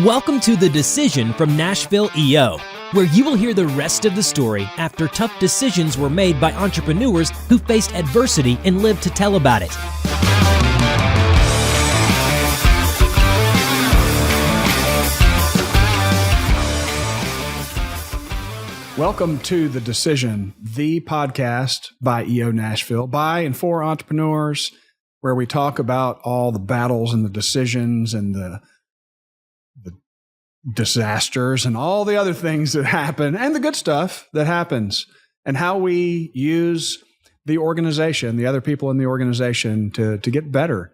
Welcome to The Decision from Nashville EO, where you will hear the rest of the story after tough decisions were made by entrepreneurs who faced adversity and lived to tell about it. Welcome to The Decision, the podcast by EO Nashville, by and for entrepreneurs, where we talk about all the battles and the decisions and the disasters and all the other things that happen and the good stuff that happens and how we use the organization, the other people in the organization to get better.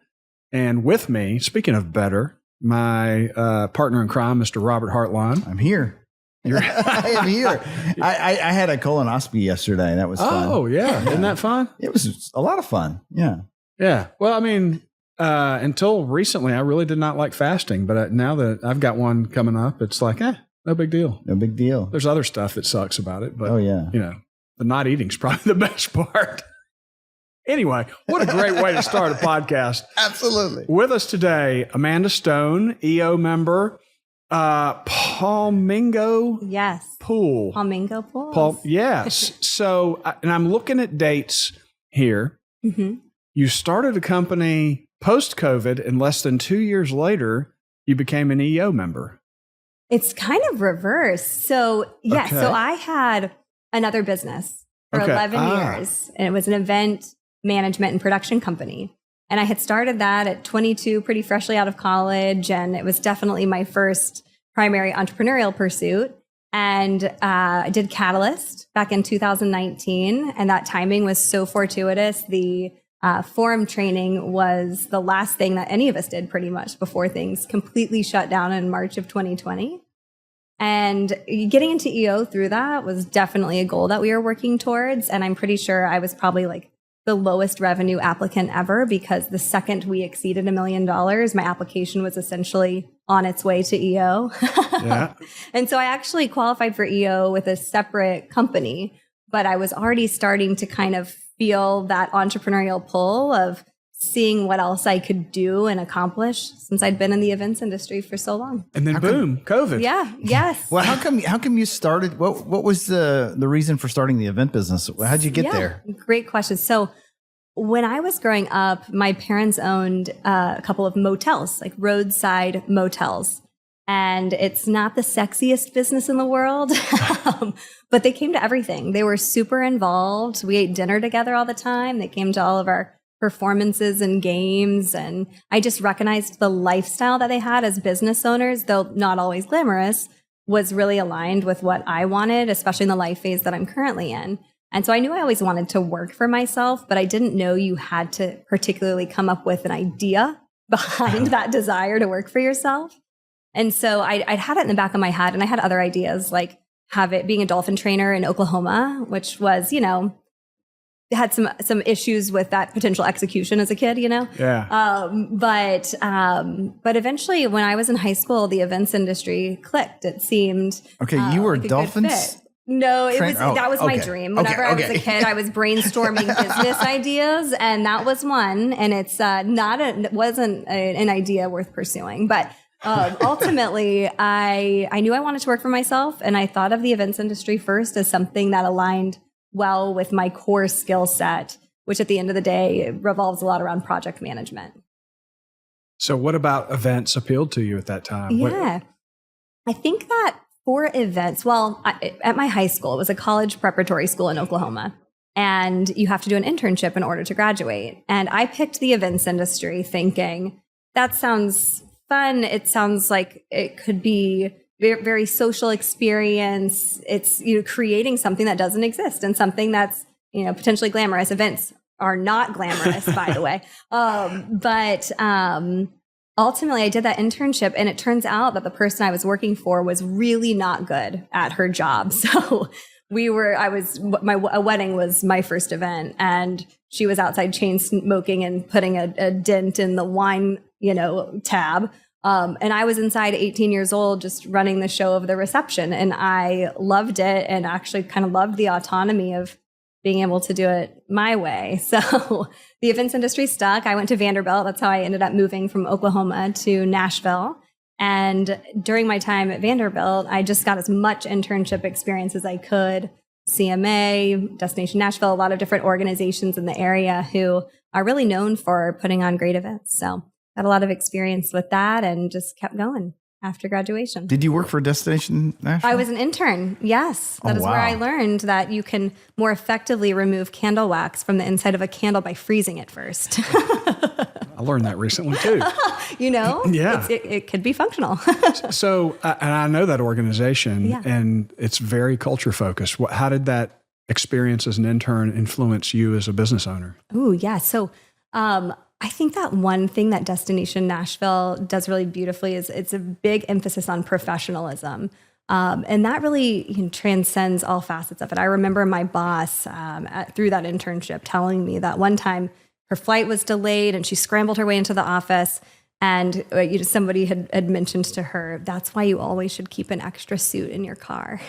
And with me, speaking of better, my partner in crime, Mr. Robert Hartline. I'm here. I am here. I had a colonoscopy yesterday. That was fun. Oh, yeah. Isn't that fun? It was a lot of fun. Yeah. Yeah. Well, I mean, until recently, I really did not like fasting. But now that I've got one coming up, it's like, no big deal. No big deal. There's other stuff that sucks about it. But, yeah. The not eating's probably the best part. Anyway, what a great way to start a podcast. Absolutely. With us today, Amanda Stone, EO member, Palmingo Yes. Pool. Palmingo Pool. Yes. So, and I'm looking at dates here. Mm-hmm. You started a company post-COVID, and less than 2 years later, you became an EO member. It's kind of reverse. So, yes. Okay. So I had another business for 11 years, and it was an event management and production company. And I had started that at 22, pretty freshly out of college. And it was definitely my first primary entrepreneurial pursuit. And I did Catalyst back in 2019. And that timing was so fortuitous. The forum training was the last thing that any of us did pretty much before things completely shut down in March of 2020. And getting into EO through that was definitely a goal that we were working towards. And I'm pretty sure I was probably like the lowest revenue applicant ever, because the second we exceeded $1 million, my application was essentially on its way to EO. Yeah. And so I actually qualified for EO with a separate company, but I was already starting to kind of feel that entrepreneurial pull of seeing what else I could do and accomplish since I'd been in the events industry for so long. And then COVID. Yeah. Yes. Well, how come you started? What was the reason for starting the event business? How'd you get there? Great question. So when I was growing up, my parents owned a couple of motels, like roadside motels. And it's not the sexiest business in the world, but they came to everything. They were super involved. We ate dinner together all the time. They came to all of our performances and games. And I just recognized the lifestyle that they had as business owners, though not always glamorous, was really aligned with what I wanted, especially in the life phase that I'm currently in. And so I knew I always wanted to work for myself, but I didn't know you had to particularly come up with an idea behind that desire to work for yourself. And so I'd had it in the back of my head, and I had other ideas, like being a dolphin trainer in Oklahoma, which was, had some issues with that potential execution as a kid, Yeah. But eventually when I was in high school, the events industry clicked. It seemed Okay, you were like a good dolphins. fit. No, that was my dream. Whenever I was a kid, I was brainstorming business ideas, and that was one. And it's wasn't an idea worth pursuing, but ultimately, I knew I wanted to work for myself, and I thought of the events industry first as something that aligned well with my core skill set, which at the end of the day revolves a lot around project management. So what about events appealed to you at that time? Yeah, I think that for events, at my high school, it was a college preparatory school in Oklahoma, and you have to do an internship in order to graduate. And I picked the events industry thinking, that sounds fun. It sounds like it could be very, very social experience. It's, creating something that doesn't exist and something that's, potentially glamorous. Events are not glamorous, by the way. But ultimately I did that internship, and it turns out that the person I was working for was really not good at her job. So a wedding was my first event, and she was outside chain smoking and putting a dent in the wine, tab. And I was inside 18 years old, just running the show of the reception. And I loved it, and actually kind of loved the autonomy of being able to do it my way. So the events industry stuck. I went to Vanderbilt. That's how I ended up moving from Oklahoma to Nashville. And during my time at Vanderbilt, I just got as much internship experience as I could. CMA, Destination Nashville, a lot of different organizations in the area who are really known for putting on great events. So got a lot of experience with that and just kept going after graduation. Did you work for Destination Nashville? I was an intern. Yes. That is where I learned that you can more effectively remove candle wax from the inside of a candle by freezing it first. I learned that recently too. Yeah. It could be functional. So, and I know that organization, and it's very culture focused. How did that experience as an intern influence you as a business owner? Oh, yeah. So, I think that one thing that Destination Nashville does really beautifully is it's a big emphasis on professionalism. And that really transcends all facets of it. I remember my boss through that internship telling me that one time her flight was delayed and she scrambled her way into the office. And somebody had mentioned to her, that's why you always should keep an extra suit in your car.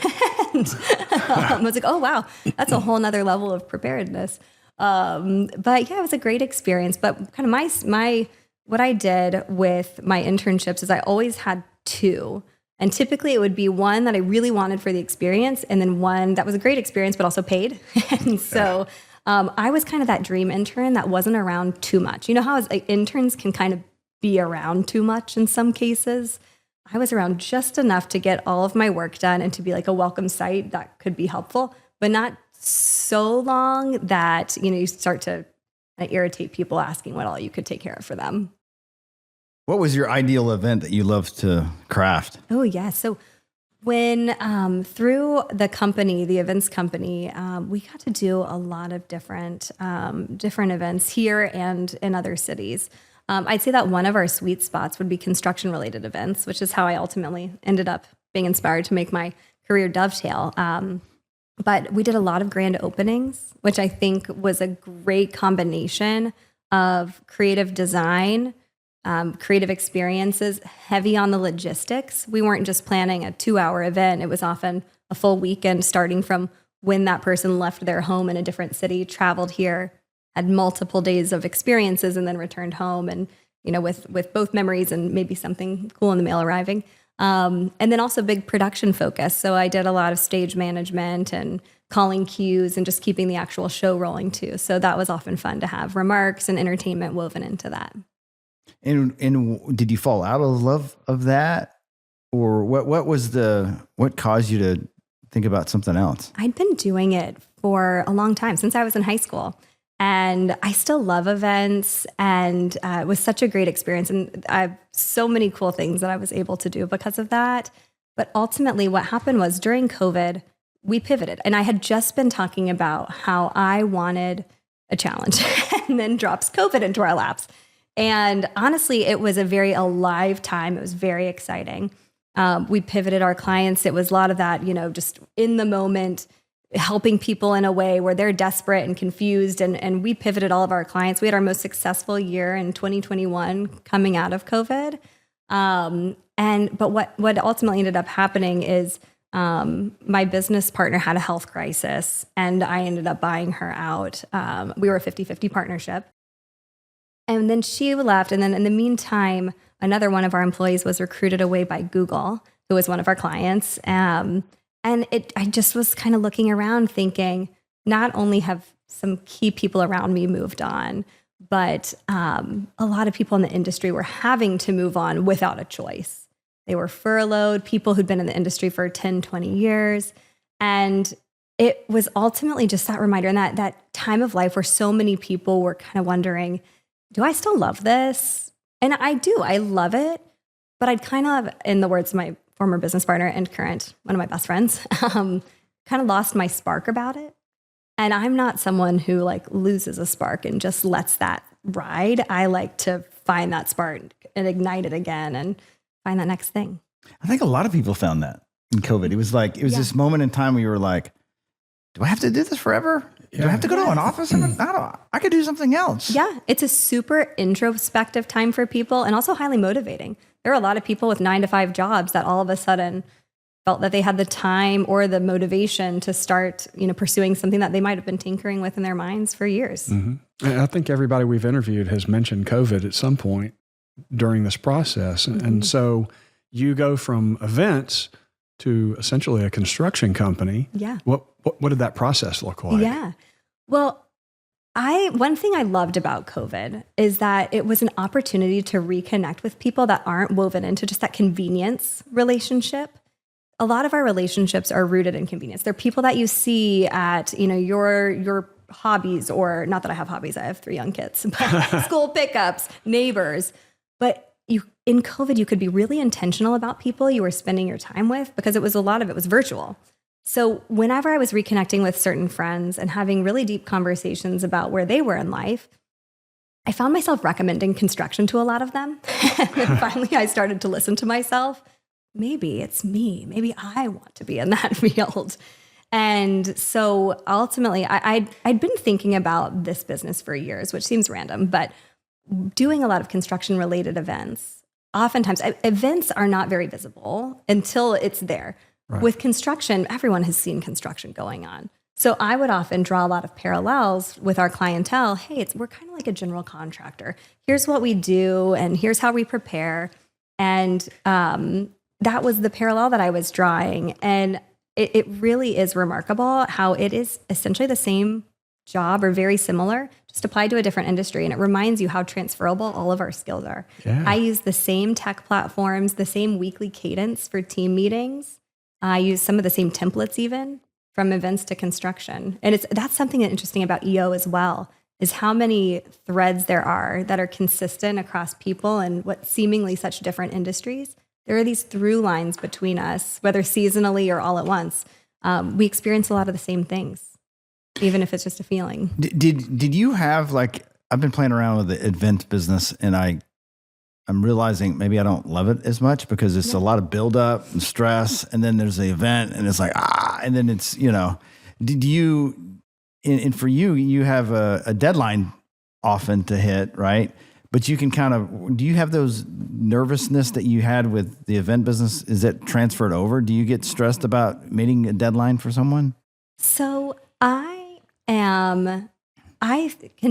And I was like, oh, wow, that's a whole nother level of preparedness. But yeah, it was a great experience. But kind of what I did with my internships is I always had two. And typically it would be one that I really wanted for the experience, and then one that was a great experience, but also paid. And so I was kind of that dream intern that wasn't around too much. You know how interns can kind of be around too much in some cases? I was around just enough to get all of my work done and to be like a welcome sight that could be helpful, but not so long that, you start to irritate people asking what all you could take care of for them. What was your ideal event that you loved to craft? Oh, yeah. So when through the company, the events company, we got to do a lot of different events here and in other cities. I'd say that one of our sweet spots would be construction-related events, which is how I ultimately ended up being inspired to make my career dovetail. But we did a lot of grand openings, which I think was a great combination of creative design, creative experiences, heavy on the logistics. We weren't just planning a 2-hour event. It was often a full weekend, starting from when that person left their home in a different city, traveled here, had multiple days of experiences, and then returned home. And, with both memories and maybe something cool in the mail arriving. And then also big production focus. So I did a lot of stage management and calling cues and just keeping the actual show rolling too. So that was often fun to have remarks and entertainment woven into that. And did you fall out of love of that? Or what caused you to think about something else? I'd been doing it for a long time, since I was in high school. And I still love events, and it was such a great experience. And I have so many cool things that I was able to do because of that. But ultimately what happened was during COVID, we pivoted. And I had just been talking about how I wanted a challenge and then drops COVID into our laps. And honestly, it was a very alive time. It was very exciting. We pivoted our clients. It was a lot of that, just in the moment, helping people in a way where they're desperate and confused. And we pivoted all of our clients. We had our most successful year in 2021 coming out of COVID. But what ultimately ended up happening is my business partner had a health crisis, and I ended up buying her out. We were a 50-50 partnership. And then she left. And then in the meantime, another one of our employees was recruited away by Google, who was one of our clients. I just was kind of looking around thinking, not only have some key people around me moved on, but a lot of people in the industry were having to move on without a choice. They were furloughed, people who'd been in the industry for 10, 20 years. And it was ultimately just that reminder, and that time of life where so many people were kind of wondering, do I still love this? And I do, I love it. But I'd kind of, in the words of my former business partner and current, one of my best friends, kind of lost my spark about it. And I'm not someone who loses a spark and just lets that ride. I like to find that spark and ignite it again and find that next thing. I think a lot of people found that in COVID. It was this moment in time where you were like, do I have to do this forever? Do I have to go to an office? I could do something else. Yeah, it's a super introspective time for people, and also highly motivating. There are a lot of people with 9-to-5 jobs that all of a sudden felt that they had the time or the motivation to start, pursuing something that they might have been tinkering with in their minds for years. Mm-hmm. And I think everybody we've interviewed has mentioned COVID at some point during this process. Mm-hmm. And so, you go from events to essentially a construction company. Yeah. What did that process look like? Yeah. Well, one thing I loved about COVID is that it was an opportunity to reconnect with people that aren't woven into just that convenience relationship. A lot of our relationships are rooted in convenience. They're people that you see at, your hobbies, or not that I have hobbies, I have 3 young kids, but school pickups, neighbors. But in COVID, you could be really intentional about people you were spending your time with, because a lot of it was virtual. So whenever I was reconnecting with certain friends and having really deep conversations about where they were in life, I found myself recommending construction to a lot of them. And finally, I started to listen to myself. Maybe it's me. Maybe I want to be in that field. And so ultimately, I'd been thinking about this business for years, which seems random, but doing a lot of construction-related events. Oftentimes, events are not very visible until it's there. Right. With construction, everyone has seen construction going on. So I would often draw a lot of parallels with our clientele. Hey, we're kind of like a general contractor. Here's what we do, and here's how we prepare. And that was the parallel that I was drawing. And it really is remarkable how it is essentially the same job, or very similar, just applied to a different industry. And it reminds you how transferable all of our skills are. Yeah. I use the same tech platforms, the same weekly cadence for team meetings. I use some of the same templates, even from events to construction. And that's something that's interesting about EO as well, is how many threads there are that are consistent across people and what seemingly such different industries. There are these through lines between us, whether seasonally or all at once. We experience a lot of the same things, even if it's just a feeling. Did you have, I've been playing around with the event business, and I'm realizing maybe I don't love it as much, because it's a lot of buildup and stress, and then there's the event, and it's like, and then it's, did you, and for you, you have a deadline often to hit, right? But you can do you have those nervousness that you had with the event business? Is that transferred over? Do you get stressed about meeting a deadline for someone? So I can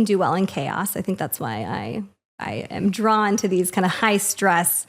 do well in chaos. I think that's why I am drawn to these kind of high stress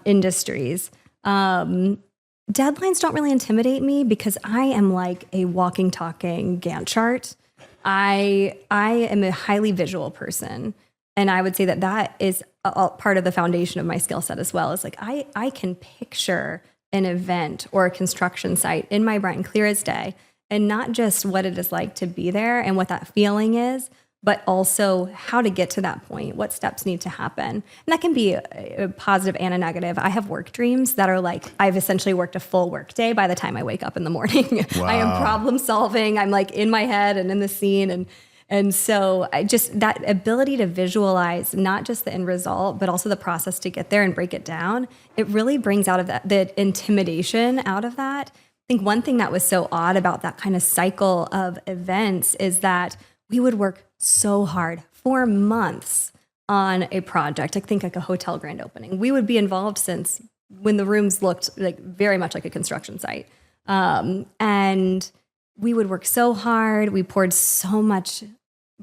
industries. Deadlines don't really intimidate me, because I am like a walking, talking Gantt chart. I am a highly visual person. And I would say that is a part of the foundation of my skill set as well. Is like I can picture an event or a construction site in my brain clear as day, and not just what it is like to be there and what that feeling is, but also how to get to that point, what steps need to happen. And that can be a positive and a negative. I have work dreams that are like, I've essentially worked a full work day by the time I wake up in the morning. Wow. I am problem solving. I'm like in my head and in the scene. And so that ability to visualize not just the end result, but also the process to get there and break it down, it really brings out of that, the intimidation out of that. I think one thing that was so odd about that kind of cycle of events is that we would work so hard for months on a project. I think like a hotel grand opening. We would be involved since when the rooms looked like very much like a construction site. And we would work so hard. We poured so much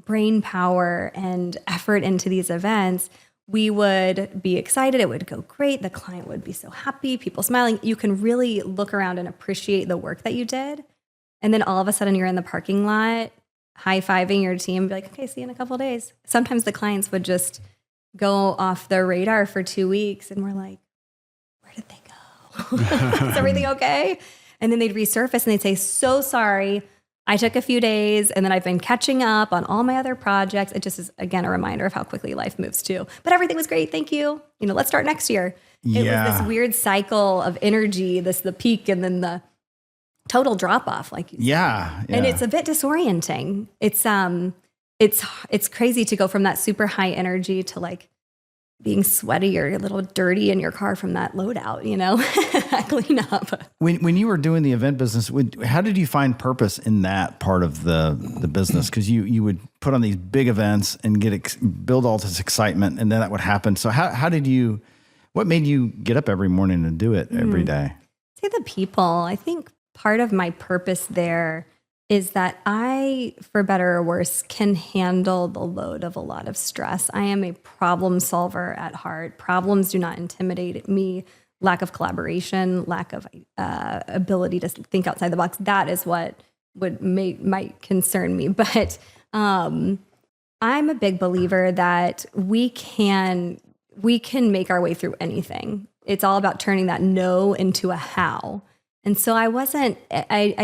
brain power and effort into these events. We would be excited. It would go great. The client would be so happy, people smiling. You can really look around and appreciate the work that you did. And then all of a sudden you're in the parking lot, high-fiving your team, be like, okay, see you in a couple of days. Sometimes the clients would just go off their radar for 2 weeks, and we're like, where did they go? Is everything okay? And then they'd resurface and they'd say, so sorry, I took a few days, and then I've been catching up on all my other projects. It just is, again, a reminder of how quickly life moves too. But everything was great, thank you. Let's start next year. It was this weird cycle of energy, the peak and then the total drop off, like you said. Yeah. And it's a bit disorienting. It's crazy to go from that super high energy to like being sweaty or a little dirty in your car from that loadout, clean up. When you were doing the event business, how did you find purpose in that part of the business? Because you would put on these big events and build all this excitement, and then that would happen. So what made you get up every morning and do it every day? Say the people. I think part of my purpose there is that I, for better or worse, can handle the load of a lot of stress. I am a problem solver at heart. Problems do not intimidate me lack of collaboration, lack of ability to think outside the box. That is what might concern me. But I'm a big believer that we can make our way through anything. It's all about turning that no into a how. And so I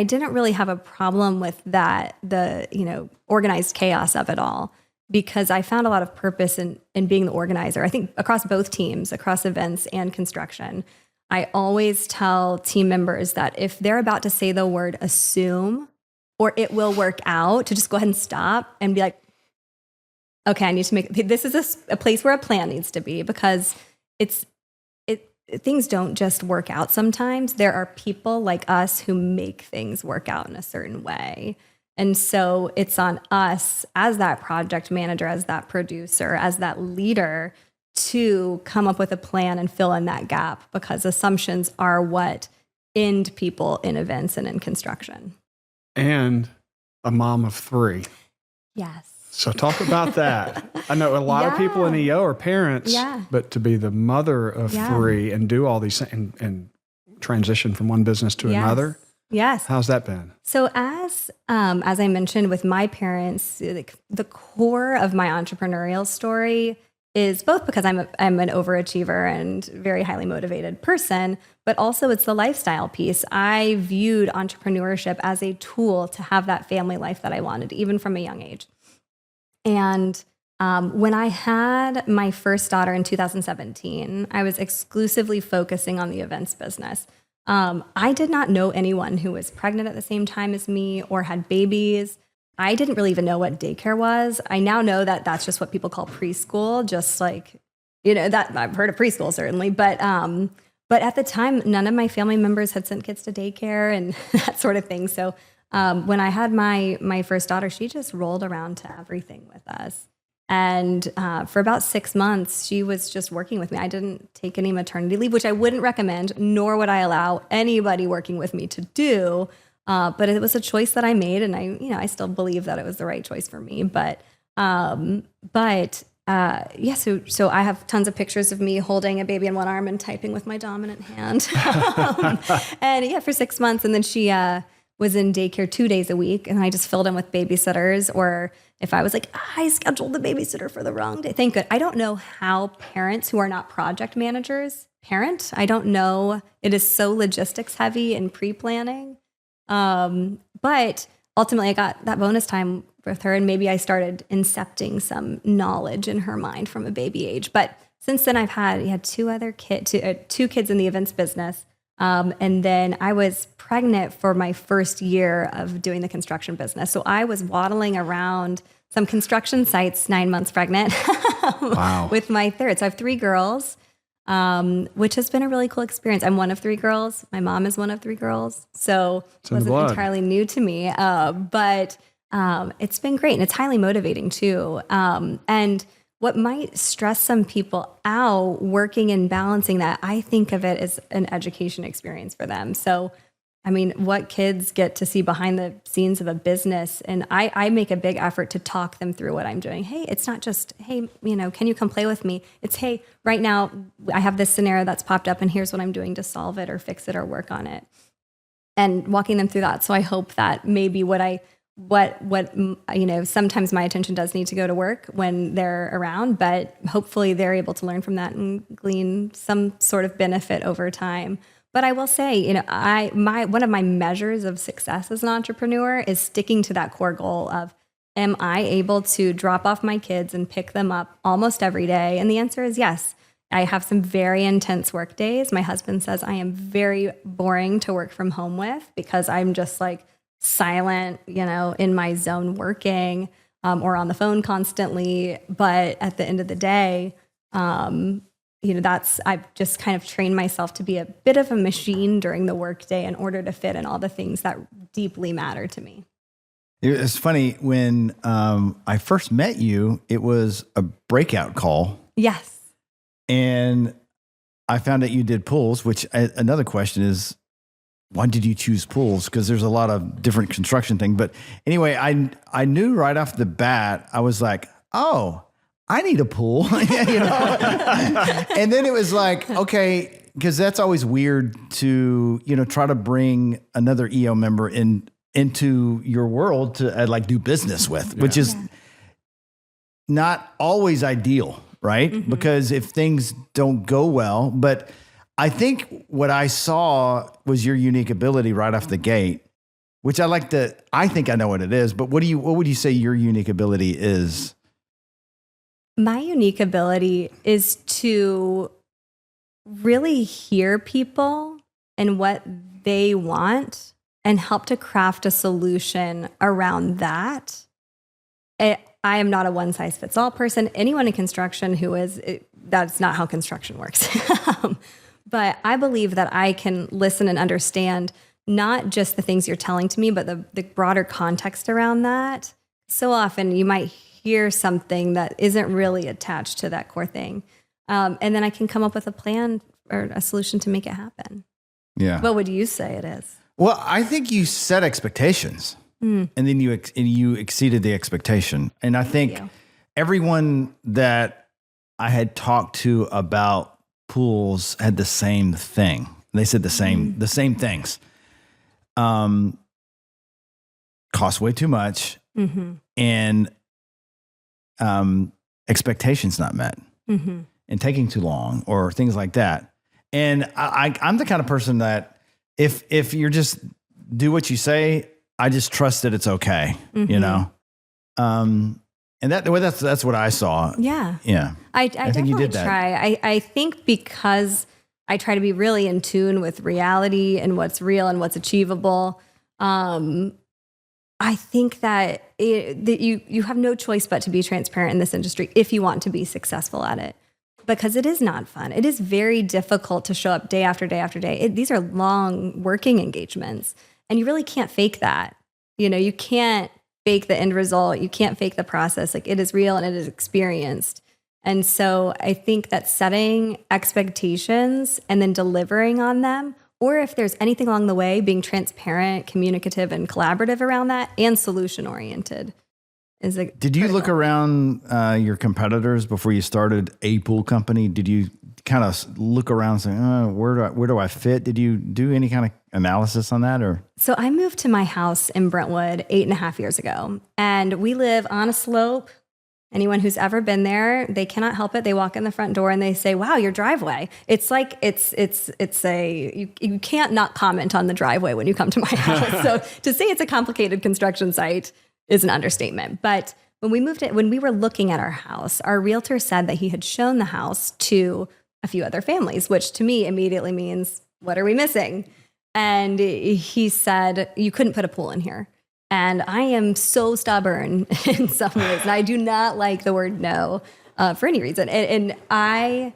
didn't really have a problem with that, the organized chaos of it all, because I found a lot of purpose in being the organizer. I think across both teams, across events and construction, I always tell team members that if they're about to say the word assume or it will work out, to just go ahead and stop and be like, okay, I need to this is a place where a plan needs to be, because things don't just work out sometimes. There are people like us who make things work out in a certain way. And so it's on us as that project manager, as that producer, as that leader to come up with a plan and fill in that gap, because assumptions are what end people in events and in construction. And a mom of 3. Yes. So talk about that. I know a lot of people in EO are parents, but to be the mother of 3 and do all these things and transition from one business to another. Yes. How's that been? So as I mentioned with my parents, the core of my entrepreneurial story is both because I'm an overachiever and very highly motivated person, but also it's the lifestyle piece. I viewed entrepreneurship as a tool to have that family life that I wanted, even from a young age. And when I had my first daughter in 2017, I was exclusively focusing on the events business. I did not know anyone who was pregnant at the same time as me or had babies. I didn't really even know what daycare was. I now know that that's just what people call preschool, just like, that I've heard of preschool certainly, but at the time, none of my family members had sent kids to daycare and that sort of thing. So when I had my first daughter, she just rolled around to everything with us. And for about 6 months, she was just working with me. I didn't take any maternity leave, which I wouldn't recommend, nor would I allow anybody working with me to do. But it was a choice that I made, and I still believe that it was the right choice for me. So I have tons of pictures of me holding a baby in one arm and typing with my dominant hand. And for 6 months, and then she was in daycare 2 days a week, and I just filled in with babysitters, or if I was like, I scheduled the babysitter for the wrong day. Thank God. I don't know how parents who are not project managers parent. I don't know. It is so logistics heavy and pre-planning. But ultimately I got that bonus time with her, and maybe I started incepting some knowledge in her mind from a baby age. But since then I've had two kids in the events business. And then I was pregnant for my first year of doing the construction business. So I was waddling around some construction sites 9 months pregnant with my third. So I have 3 girls, which has been a really cool experience. I'm one of 3 girls. My mom is one of 3 girls. So it wasn't entirely new to me. But it's been great, and it's highly motivating too. And what might stress some people out working and balancing that, I think of it as an education experience for them. So, what kids get to see behind the scenes of a business, and I make a big effort to talk them through what I'm doing. Hey, it's not just, hey, can you come play with me? It's, hey, right now I have this scenario that's popped up, and here's what I'm doing to solve it or fix it or work on it, and walking them through that. So I hope that maybe sometimes my attention does need to go to work when they're around, but hopefully they're able to learn from that and glean some sort of benefit over time. But I will say, one of my measures of success as an entrepreneur is sticking to that core goal of, am I able to drop off my kids and pick them up almost every day? And the answer is yes. I have some very intense work days. My husband says I am very boring to work from home with, because I'm just like silent, in my zone working, or on the phone constantly. But at the end of the day, I've just kind of trained myself to be a bit of a machine during the workday in order to fit in all the things that deeply matter to me. It's funny, when I first met you, it was a breakout call. Yes. And I found out you did pools, which another question is, why did you choose pools? Because there's a lot of different construction things. But anyway, I knew right off the bat, I was like, oh, I need a pool. And then it was like, okay, because that's always weird to, try to bring another EO member into your world to like do business with, which is not always ideal, right? Mm-hmm. Because if things don't go well, but I think what I saw was your unique ability right off the gate, which I think I know what it is, but what would you say your unique ability is? My unique ability is to really hear people and what they want and help to craft a solution around that. I am not a one size fits all person. Anyone in construction that's not how construction works. But I believe that I can listen and understand not just the things you're telling to me, but the broader context around that. So often you might hear something that isn't really attached to that core thing. And then I can come up with a plan or a solution to make it happen. Yeah. What would you say it is? Well, I think you set expectations and then you exceeded the expectation. And I think everyone that I had talked to about pools had the same thing. They said the same things. Cost way too much and expectations not met and taking too long or things like that. And I'm the kind of person that if you're just do what you say, I just trust that it's okay, and that's what I saw. Yeah. Yeah. I think you did that. Try. I think because I try to be really in tune with reality and what's real and what's achievable. I think that you have no choice but to be transparent in this industry if you want to be successful at it, because it is not fun. It is very difficult to show up day after day after day. These are long working engagements, and you really can't fake that. You can't fake the end result. You can't fake the process. Like, it is real and it is experienced. And so I think that setting expectations and then delivering on them, or if there's anything along the way, being transparent, communicative, and collaborative around that, and solution-oriented is a Did you look around your competitors before you started a pool company? Did you kind of look around and say, where do I fit? Did you do any kind of analysis on that? Or So I moved to my house in Brentwood 8.5 years ago, and we live on a slope. Anyone who's ever been there, they cannot help it. They walk in the front door and they say, "Wow, your driveway." It's like you can't not comment on the driveway when you come to my house. So to say it's a complicated construction site is an understatement. But when we were looking at our house, our realtor said that he had shown the house to a few other families, which to me immediately means, what are we missing? And he said, "You couldn't put a pool in here." And I am so stubborn in some ways. And I do not like the word no for any reason. And I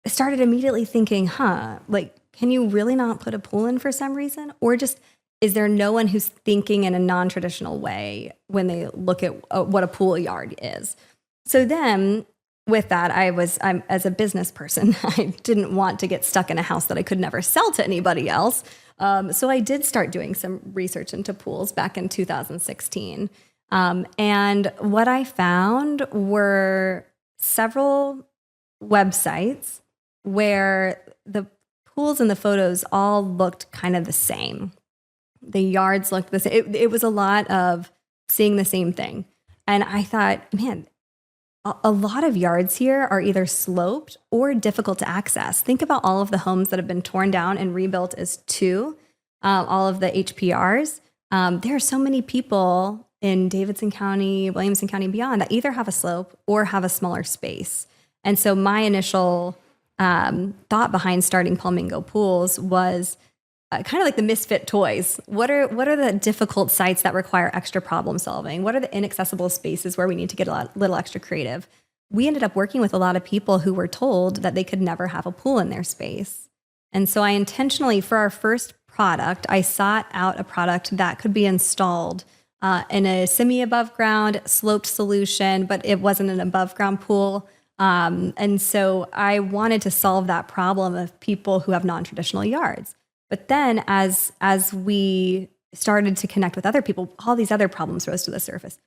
started immediately thinking, can you really not put a pool in for some reason? Or just, is there no one who's thinking in a non-traditional way when they look at what a pool yard is? So then with that, I'm as a business person, I didn't want to get stuck in a house that I could never sell to anybody else. So I did start doing some research into pools back in 2016. And what I found were several websites where the pools and the photos all looked kind of the same. The yards looked the same. It was a lot of seeing the same thing. And I thought, man, a lot of yards here are either sloped or difficult to access. Think about all of the homes that have been torn down and rebuilt as all of the HPRs. There are so many people in Davidson County, Williamson County, and beyond that either have a slope or have a smaller space. And so my initial thought behind starting Palmingo Pools was kind of like the misfit toys. What are the difficult sites that require extra problem solving? What are the inaccessible spaces where we need to get a little extra creative? We ended up working with a lot of people who were told that they could never have a pool in their space. And so I intentionally, for our first product, I sought out a product that could be installed in a semi-above ground sloped solution, but it wasn't an above ground pool. And so I wanted to solve that problem of people who have non-traditional yards. But then as we started to connect with other people, all these other problems rose to the surface.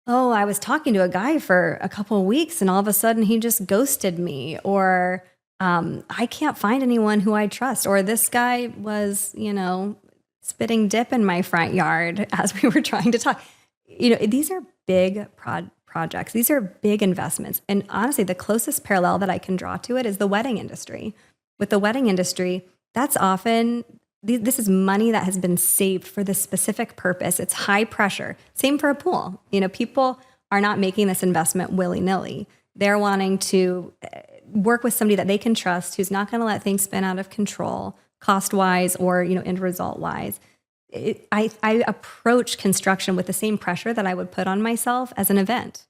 Oh, I was talking to a guy for a couple of weeks and all of a sudden he just ghosted me. Or I can't find anyone who I trust, or this guy was, spitting dip in my front yard as we were trying to talk. These are big projects. These are big investments. And honestly, the closest parallel that I can draw to it is the wedding industry. With the wedding industry, that's often, this is money that has been saved for this specific purpose. It's high pressure. Same for a pool. People are not making this investment willy-nilly. They're wanting to work with somebody that they can trust, who's not going to let things spin out of control, cost-wise or, end result-wise. I approach construction with the same pressure that I would put on myself as an event.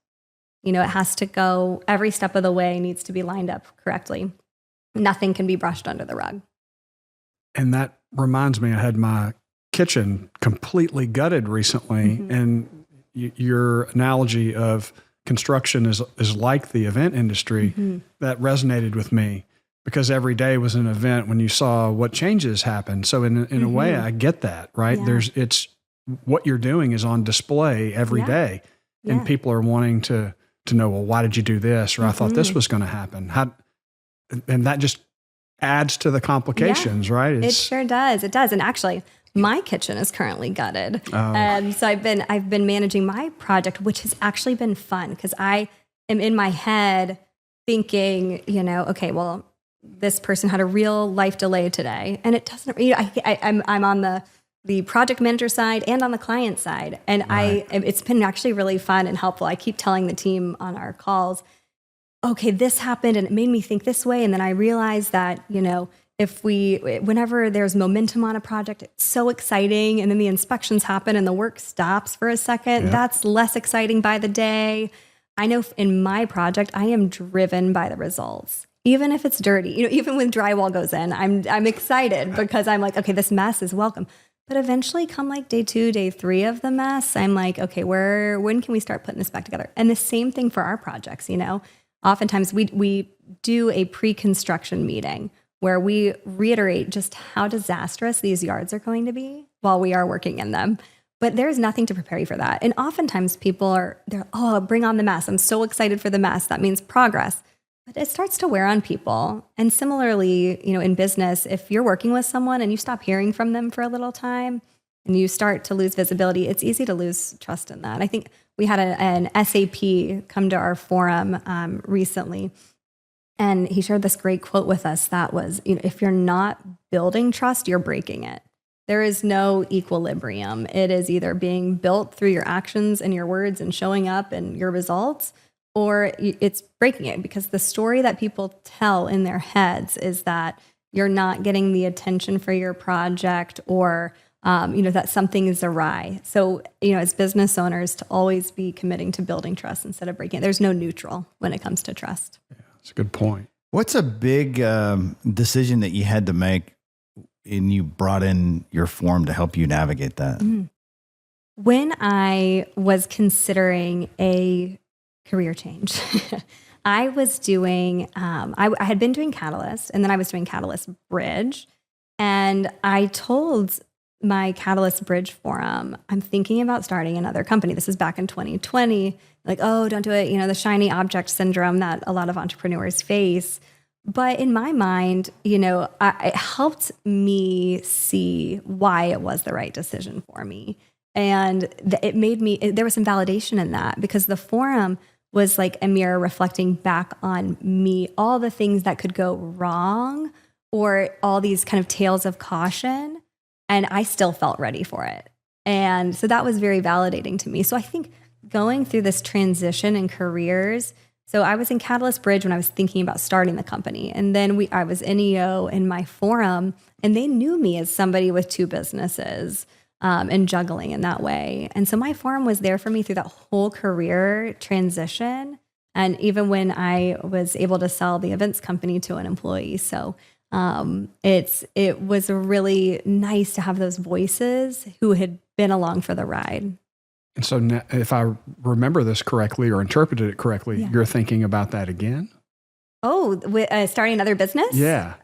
It has to go, every step of the way needs to be lined up correctly. Nothing can be brushed under the rug. And that reminds me, I had my kitchen completely gutted recently. And your analogy of construction is like the event industry, that resonated with me. Because every day was an event when you saw what changes happen. So in a way, I get that, right? Yeah. It's what you're doing is on display every day, and people are wanting to know, well, why did you do this? Or I thought this was going to happen. And that just adds to the complications, right? It sure does. It does. And actually, my kitchen is currently gutted, and so I've been managing my project, which has actually been fun because I am in my head thinking, okay, well, this person had a real life delay today, and it doesn't. I'm on the project manager side and on the client side, and it's been actually really fun and helpful. I keep telling the team on our calls, okay, this happened and it made me think this way, and then I realized that whenever there's momentum on a project, it's so exciting, and then the inspections happen and the work stops for a second. That's less exciting by the day. I know in my project, I am driven by the results. Even if it's dirty, even when drywall goes in, I'm excited because I'm like, okay, this mess is welcome. But eventually come like day 2, day 3 of the mess, I'm like, okay, when can we start putting this back together? And the same thing for our projects, Oftentimes we do a pre-construction meeting where we reiterate just how disastrous these yards are going to be while we are working in them. But there's nothing to prepare you for that. And oftentimes they're, bring on the mess. I'm so excited for the mess. That means progress. But it starts to wear on people. And similarly, in business, if you're working with someone and you stop hearing from them for a little time and you start to lose visibility, it's easy to lose trust in that. I think we had an SAP come to our forum recently, and he shared this great quote with us that was, if you're not building trust, you're breaking it. There is no equilibrium. It is either being built through your actions and your words and showing up and your results, or it's breaking it, because the story that people tell in their heads is that you're not getting the attention for your project, or that something is awry. So, as business owners, to always be committing to building trust instead of breaking it. There's no neutral when it comes to trust. Yeah, that's a good point. What's a big decision that you had to make and you brought in your firm to help you navigate that? When I was considering a career change, I was doing, I had been doing Catalyst, and then I was doing Catalyst Bridge. And I told my Catalyst Bridge forum, I'm thinking about starting another company. This is back in 2020. Like, oh, don't do it. The shiny object syndrome that a lot of entrepreneurs face. But in my mind, it helped me see why it was the right decision for me. And it made me, there was some validation in that, because the forum was like a mirror reflecting back on me, all the things that could go wrong, or all these kind of tales of caution. And I still felt ready for it. And so that was very validating to me. So I think going through this transition in careers, so I was in Catalyst Bridge when I was thinking about starting the company. And then I was NEO in my forum, and they knew me as somebody with 2 businesses and juggling in that way. And so my forum was there for me through that whole career transition. And even when I was able to sell the events company to an employee. So it was really nice to have those voices who had been along for the ride. And so now, if I remember this correctly or interpreted it correctly, you're thinking about that again? Oh, starting another business? Yeah.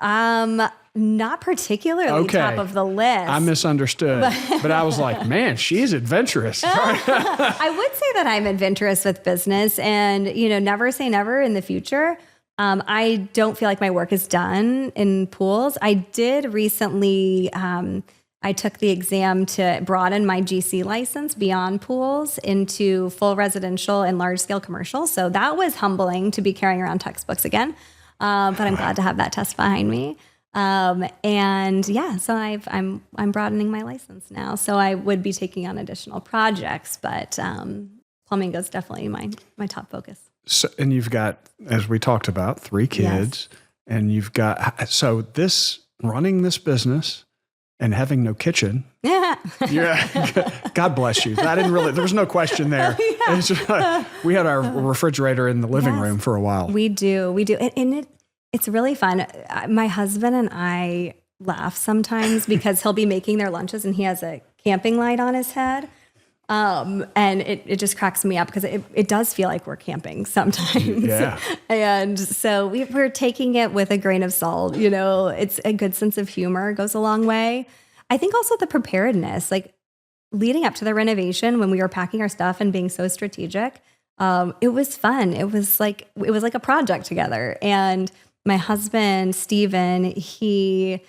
Not particularly top of the list. I misunderstood. But I was like, man, she's adventurous. I would say that I'm adventurous with business, and, never say never in the future. I don't feel like my work is done in pools. I did recently, I took the exam to broaden my GC license beyond pools into full residential and large scale commercial. So that was humbling to be carrying around textbooks again. But I'm glad to have that test behind me. And yeah, so I'm broadening my license now. So I would be taking on additional projects, but plumbing is definitely my top focus. So, and you've got, as we talked about, 3 kids, and you've got, so running this business and having no kitchen. Yeah. God bless you. I didn't really, there was no question there. It's just, we had our refrigerator in the living room for a while. We do. And it's really fun. My husband and I laugh sometimes because he'll be making their lunches and he has a camping light on his head. And it just cracks me up because it does feel like we're camping sometimes. Yeah. And so we're taking it with a grain of salt. It's a good sense of humor goes a long way. I think also the preparedness, like leading up to the renovation when we were packing our stuff and being so strategic, it was fun. It was like a project together. And my husband, Steven, he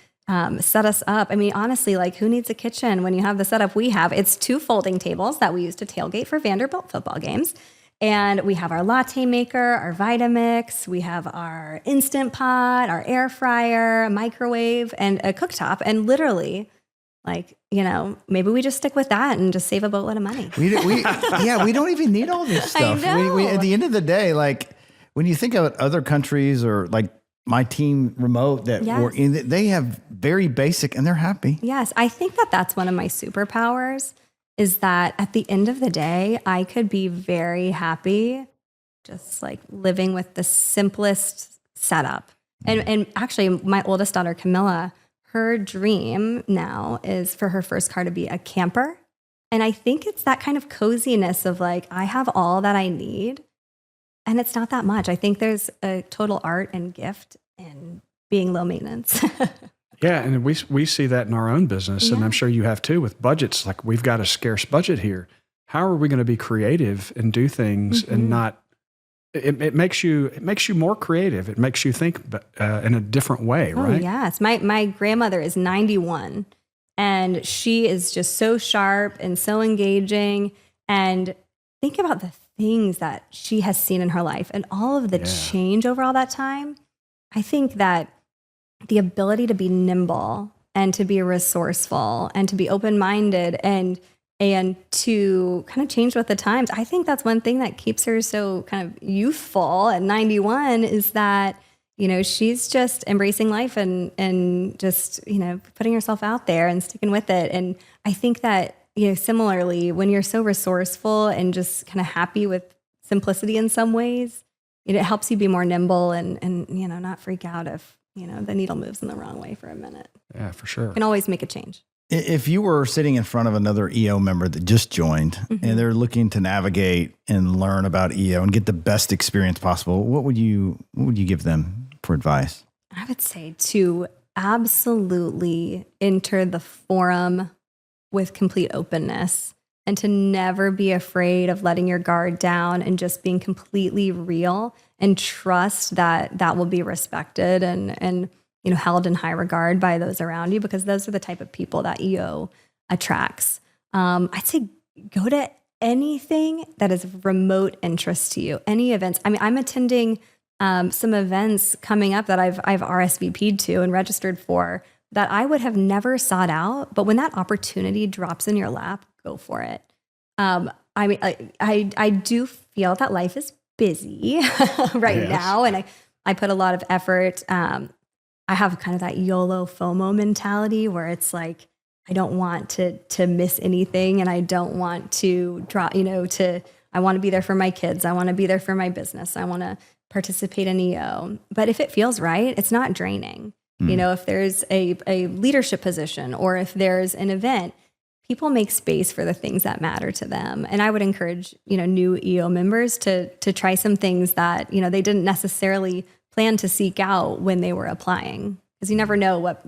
set us up. I mean, honestly, like who needs a kitchen when you have the setup we have? It's 2 folding tables that we use to tailgate for Vanderbilt football games. And we have our latte maker, our Vitamix, we have our Instant Pot, our air fryer, a microwave, and a cooktop. And literally, like, maybe we just stick with that and just save a boatload of money. We don't even need all this stuff. I know. We, at the end of the day, like when you think about other countries or like my team remote that we're in, they have very basic and they're happy. Yes. I think that's one of my superpowers is that at the end of the day, I could be very happy just like living with the simplest setup. And actually my oldest daughter, Camilla, her dream now is for her first car to be a camper. And I think it's that kind of coziness of like, I have all that I need. And it's not that much. I think there's a total art and gift in being low maintenance. Yeah, and we see that in our own business, and I'm sure you have too with budgets. Like we've got a scarce budget here. How are we going to be creative and do things and not? It makes you more creative. It makes you think in a different way, right? Oh yes, my grandmother is 91, and she is just so sharp and so engaging. And think about the things that she has seen in her life and all of the change over all that time. I think that the ability to be nimble and to be resourceful and to be open-minded and to kind of change with the times, I think that's one thing that keeps her so kind of youthful at 91 is that, she's just embracing life and just, putting herself out there and sticking with it. And I think that, similarly, when you're so resourceful and just kind of happy with simplicity in some ways, it helps you be more nimble and not freak out if, the needle moves in the wrong way for a minute. Yeah, for sure. You can always make a change. If you were sitting in front of another EO member that just joined and they're looking to navigate and learn about EO and get the best experience possible, what would you give them for advice? I would say to absolutely enter the forum with complete openness and to never be afraid of letting your guard down and just being completely real and trust that will be respected and held in high regard by those around you, because those are the type of people that EO attracts. I'd say go to anything that is of remote interest to you, any events. I mean, I'm attending some events coming up that I've RSVP'd to and registered for that I would have never sought out. But when that opportunity drops in your lap, go for it. I mean, I do feel that life is busy right now. And I put a lot of effort. I have kind of that YOLO FOMO mentality where it's like, I don't want to miss anything. And I don't want to drop, I want to be there for my kids. I want to be there for my business. I want to participate in EO. But if it feels right, it's not draining. If there's a leadership position or if there's an event, people make space for the things that matter to them. And I would encourage, new EO members to try some things that, they didn't necessarily plan to seek out when they were applying. Because you never know what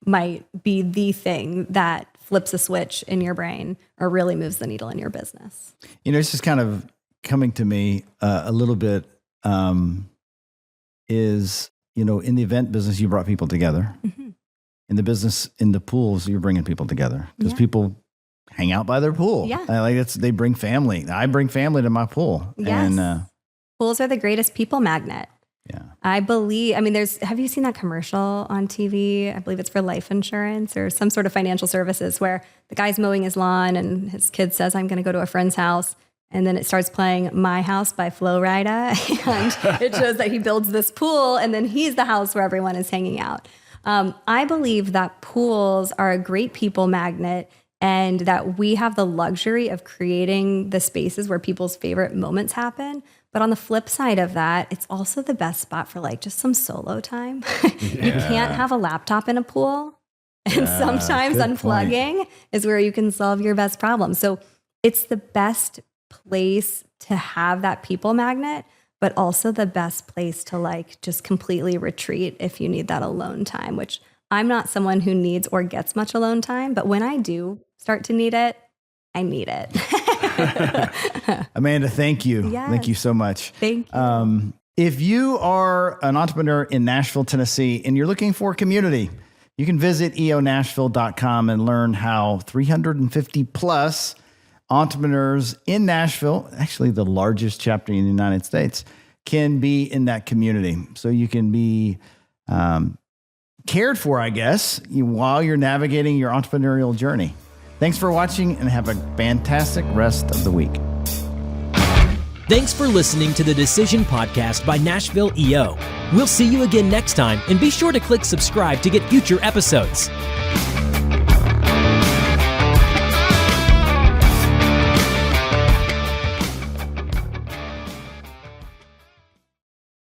might be the thing that flips a switch in your brain or really moves the needle in your business. It's just kind of coming to me a little bit is, in the event business, you brought people together. Mm-hmm. In the business, in the pools, you're bringing people together because Yeah. people hang out by their pool. Yeah. They bring family. I bring family to my pool. Yes. And Pools are the greatest people magnet. yeah. I believe, have you seen that commercial on TV? I believe it's for life insurance or some sort of financial services where the guy's mowing his lawn and his kid says, I'm going to go to a friend's house. And then it starts playing My House by Flo Rida. And it shows that he builds this pool and then he's the house where everyone is hanging out. I believe that pools are a great people magnet and that we have the luxury of creating the spaces where people's favorite moments happen. But on the flip side of that, it's also the best spot for like just some solo time. You can't have a laptop in a pool. And sometimes good unplugging is where you can solve your best problem. So it's the best place to have that people magnet, but also the best place to like just completely retreat if you need that alone time, which I'm not someone who needs or gets much alone time. But when I do start to need it, I need it. Amanda, thank you. Yes. Thank you so much. Thank you. If you are an entrepreneur in Nashville, Tennessee, and you're looking for a community, you can visit eonashville.com and learn how 350 plus entrepreneurs in Nashville, actually the largest chapter in the United States, can be in that community. So you can be cared for, I guess, while you're navigating your entrepreneurial journey. Thanks for watching and have a fantastic rest of the week. Thanks for listening to the Decision Podcast by Nashville EO. We'll see you again next time, and be sure to click subscribe to get future episodes.